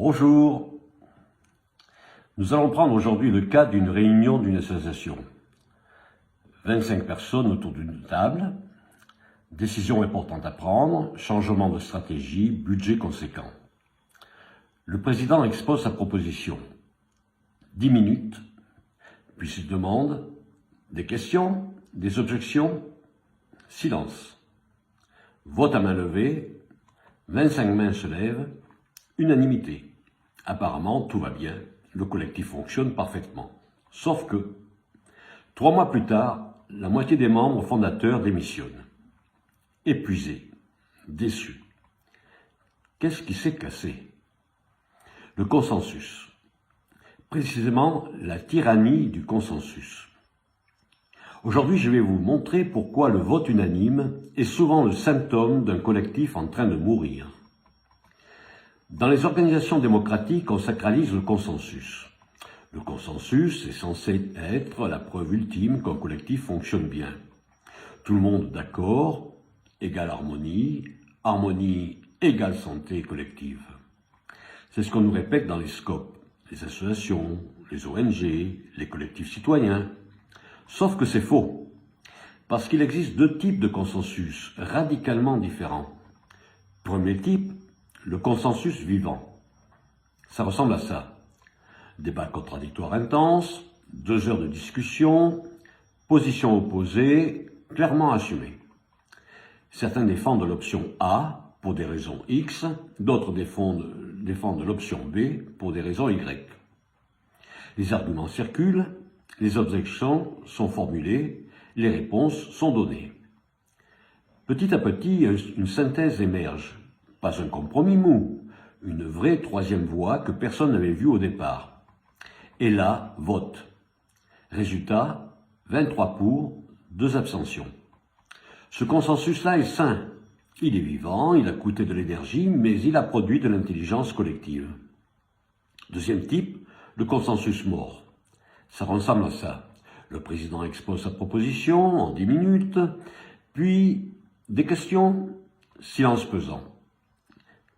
Bonjour. Nous allons prendre aujourd'hui le cas d'une réunion d'une association. 25 personnes autour d'une table, décision importante à prendre, changement de stratégie, budget conséquent. Le président expose sa proposition. 10 minutes, puis il demande des questions, des objections, silence. Vote à main levée, 25 mains se lèvent, unanimité. Apparemment, tout va bien, le collectif fonctionne parfaitement. Sauf que, 3 mois plus tard, la moitié des membres fondateurs démissionnent. Épuisés, déçus. Qu'est-ce qui s'est cassé? Le consensus. Précisément, la tyrannie du consensus. Aujourd'hui, je vais vous montrer pourquoi le vote unanime est souvent le symptôme d'un collectif en train de mourir. Dans les organisations démocratiques, on sacralise le consensus. Le consensus est censé être la preuve ultime qu'un collectif fonctionne bien. Tout le monde d'accord, égale harmonie, harmonie égale santé collective. C'est ce qu'on nous répète dans les SCOP, les associations, les ONG, les collectifs citoyens. Sauf que c'est faux, parce qu'il existe 2 types de consensus radicalement différents. Premier type, le consensus vivant. Ça ressemble à ça. Débat contradictoire intense, 2 heures de discussion, positions opposées, clairement assumées. Certains défendent l'option A pour des raisons X, d'autres défendent l'option B pour des raisons Y. Les arguments circulent, les objections sont formulées, les réponses sont données. Petit à petit, une synthèse émerge. Pas un compromis mou, une vraie 3e voie que personne n'avait vue au départ. Et là, vote. Résultat, 23 pour, 2 abstentions. Ce consensus-là est sain. Il est vivant, il a coûté de l'énergie, mais il a produit de l'intelligence collective. 2e type, le consensus mort. Ça ressemble à ça. Le président expose sa proposition en 10 minutes, puis des questions, silence pesant.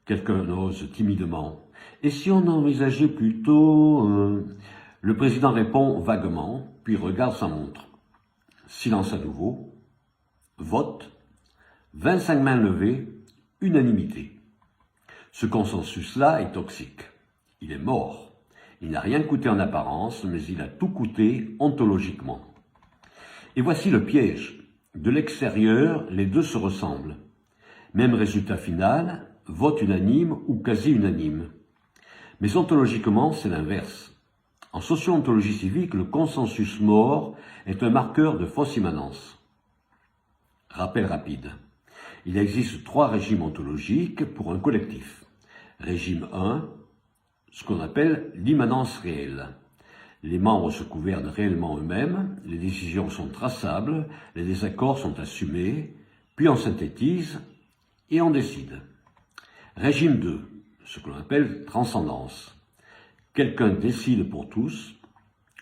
Quelqu'un ose timidement. Et si on envisageait plutôt... Le président répond vaguement, puis regarde sa montre. Silence à nouveau. Vote. 25 mains levées. Unanimité. Ce consensus-là est toxique. Il est mort. Il n'a rien coûté en apparence, mais il a tout coûté ontologiquement. Et voici le piège. De l'extérieur, les 2 se ressemblent. Même résultat final, vote unanime ou quasi unanime. Mais ontologiquement, c'est l'inverse. En socio-ontologie civique, le consensus mort est un marqueur de fausse immanence. Rappel rapide. Il existe 3 régimes ontologiques pour un collectif. Régime 1, ce qu'on appelle l'immanence réelle. Les membres se gouvernent réellement eux-mêmes, les décisions sont traçables, les désaccords sont assumés, puis on synthétise et on décide. Régime 2, ce que l'on appelle transcendance. Quelqu'un décide pour tous,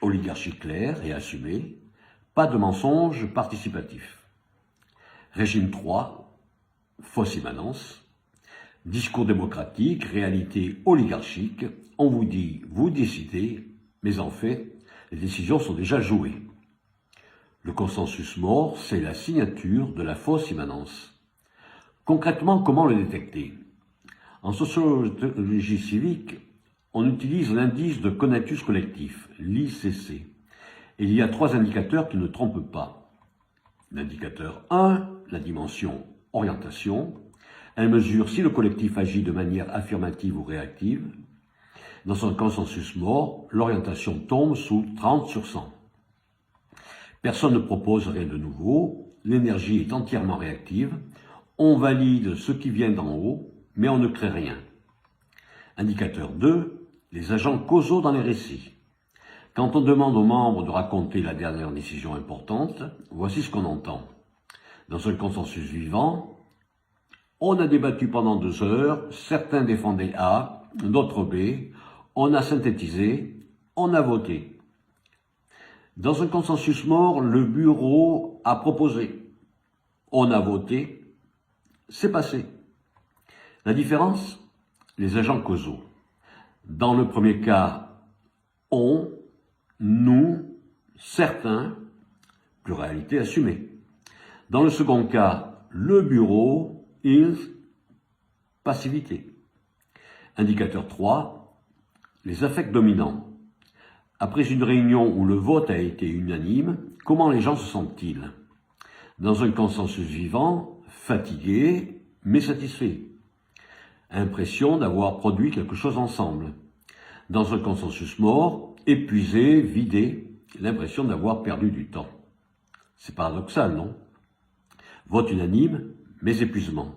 oligarchie claire et assumée, pas de mensonge participatif. Régime 3, fausse immanence. Discours démocratique, réalité oligarchique, on vous dit, vous décidez, mais en fait, les décisions sont déjà jouées. Le consensus mort, c'est la signature de la fausse immanence. Concrètement, comment le détecter? En sociologie civique, on utilise l'indice de conatus collectif, l'ICC. Et il y a 3 indicateurs qui ne trompent pas. L'indicateur 1, la dimension orientation. Elle mesure si le collectif agit de manière affirmative ou réactive. Dans un consensus mort, l'orientation tombe sous 30 sur 100. Personne ne propose rien de nouveau, l'énergie est entièrement réactive, on valide ce qui vient d'en haut, mais on ne crée rien. Indicateur 2, les agents causaux dans les récits. Quand on demande aux membres de raconter la dernière décision importante, voici ce qu'on entend. Dans un consensus vivant, on a débattu pendant 2 heures, certains défendaient A, d'autres B, on a synthétisé, on a voté. Dans un consensus mort, le bureau a proposé, on a voté, c'est passé. La différence, les agents causaux. Dans le premier cas, on, nous, certains, pluralité assumée. Dans le second cas, le bureau, ils, passivité. Indicateur 3, les affects dominants. Après une réunion où le vote a été unanime, comment les gens se sentent-ils? Dans un consensus vivant, fatigué, mais satisfait. Impression d'avoir produit quelque chose ensemble. Dans un consensus mort, épuisé, vidé, l'impression d'avoir perdu du temps. C'est paradoxal, non? Vote unanime, mais épuisement.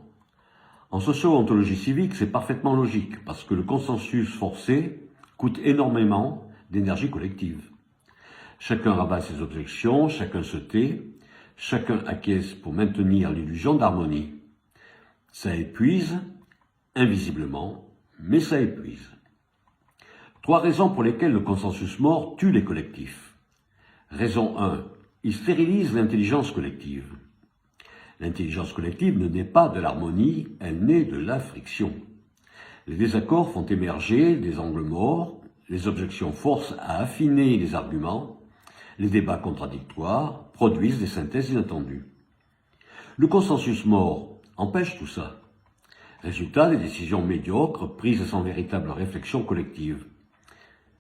En socio-ontologie civique, c'est parfaitement logique, parce que le consensus forcé coûte énormément d'énergie collective. Chacun rabat ses objections, chacun se tait, chacun acquiesce pour maintenir l'illusion d'harmonie. Ça épuise, invisiblement, mais ça épuise. 3 raisons pour lesquelles le consensus mort tue les collectifs. Raison 1. Il stérilise l'intelligence collective. L'intelligence collective ne naît pas de l'harmonie, elle naît de la friction. Les désaccords font émerger des angles morts, les objections forcent à affiner les arguments, les débats contradictoires produisent des synthèses inattendues. Le consensus mort empêche tout ça. Résultat, des décisions médiocres prises sans véritable réflexion collective.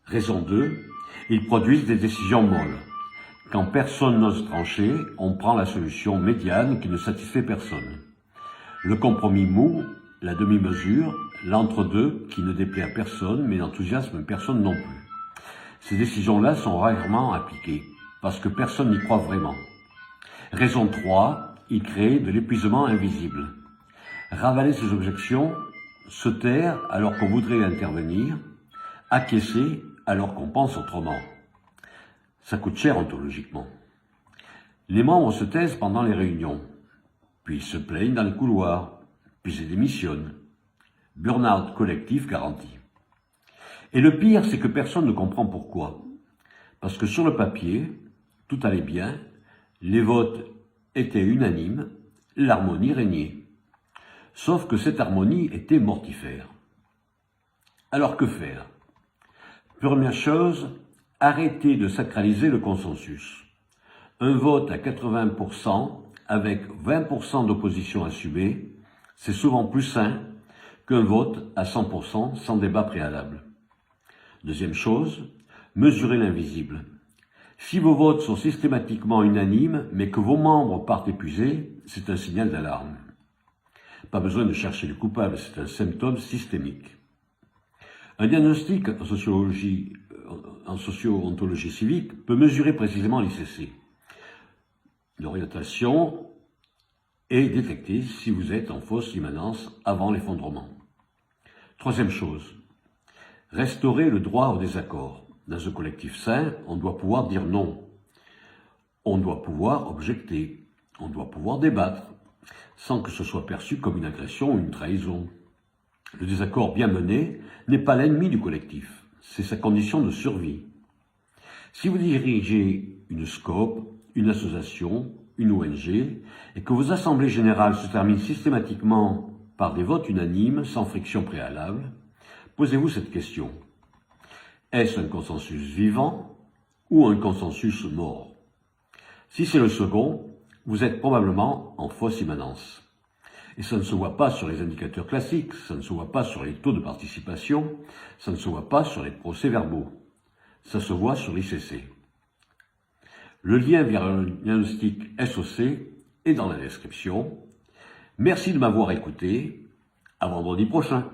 Raison 2, ils produisent des décisions molles. Quand personne n'ose trancher, on prend la solution médiane qui ne satisfait personne. Le compromis mou, la demi-mesure, l'entre-deux qui ne déplaît à personne mais n'enthousiasme personne non plus. Ces décisions-là sont rarement appliquées, parce que personne n'y croit vraiment. Raison 3, ils créent de l'épuisement invisible. Ravaler ses objections, se taire alors qu'on voudrait intervenir, acquiescer alors qu'on pense autrement. Ça coûte cher ontologiquement. Les membres se taisent pendant les réunions, puis ils se plaignent dans les couloirs, puis ils démissionnent. Burn-out collectif garanti. Et le pire, c'est que personne ne comprend pourquoi. Parce que sur le papier, tout allait bien, les votes étaient unanimes, l'harmonie régnait. Sauf que cette harmonie était mortifère. Alors que faire? Première chose, arrêtez de sacraliser le consensus. Un vote à 80% avec 20% d'opposition assumée, c'est souvent plus sain qu'un vote à 100% sans débat préalable. Deuxième chose, mesurez l'invisible. Si vos votes sont systématiquement unanimes, mais que vos membres partent épuisés, c'est un signal d'alarme. Pas besoin de chercher le coupable, c'est un symptôme systémique. Un diagnostic en socio-ontologie civique peut mesurer précisément l'ICC. L'orientation est détectée si vous êtes en fausse immanence avant l'effondrement. Troisième chose, restaurer le droit au désaccord. Dans un collectif sain, on doit pouvoir dire non. On doit pouvoir objecter. On doit pouvoir débattre, sans que ce soit perçu comme une agression ou une trahison. Le désaccord bien mené n'est pas l'ennemi du collectif, c'est sa condition de survie. Si vous dirigez une SCOP, une association, une ONG, et que vos assemblées générales se terminent systématiquement par des votes unanimes, sans friction préalable, posez-vous cette question. Est-ce un consensus vivant ou un consensus mort? Si c'est le second, vous êtes probablement en fausse immanence. Et ça ne se voit pas sur les indicateurs classiques, ça ne se voit pas sur les taux de participation, ça ne se voit pas sur les procès-verbaux. Ça se voit sur l'ICC. Le lien vers un diagnostic SOC est dans la description. Merci de m'avoir écouté. À vendredi prochain.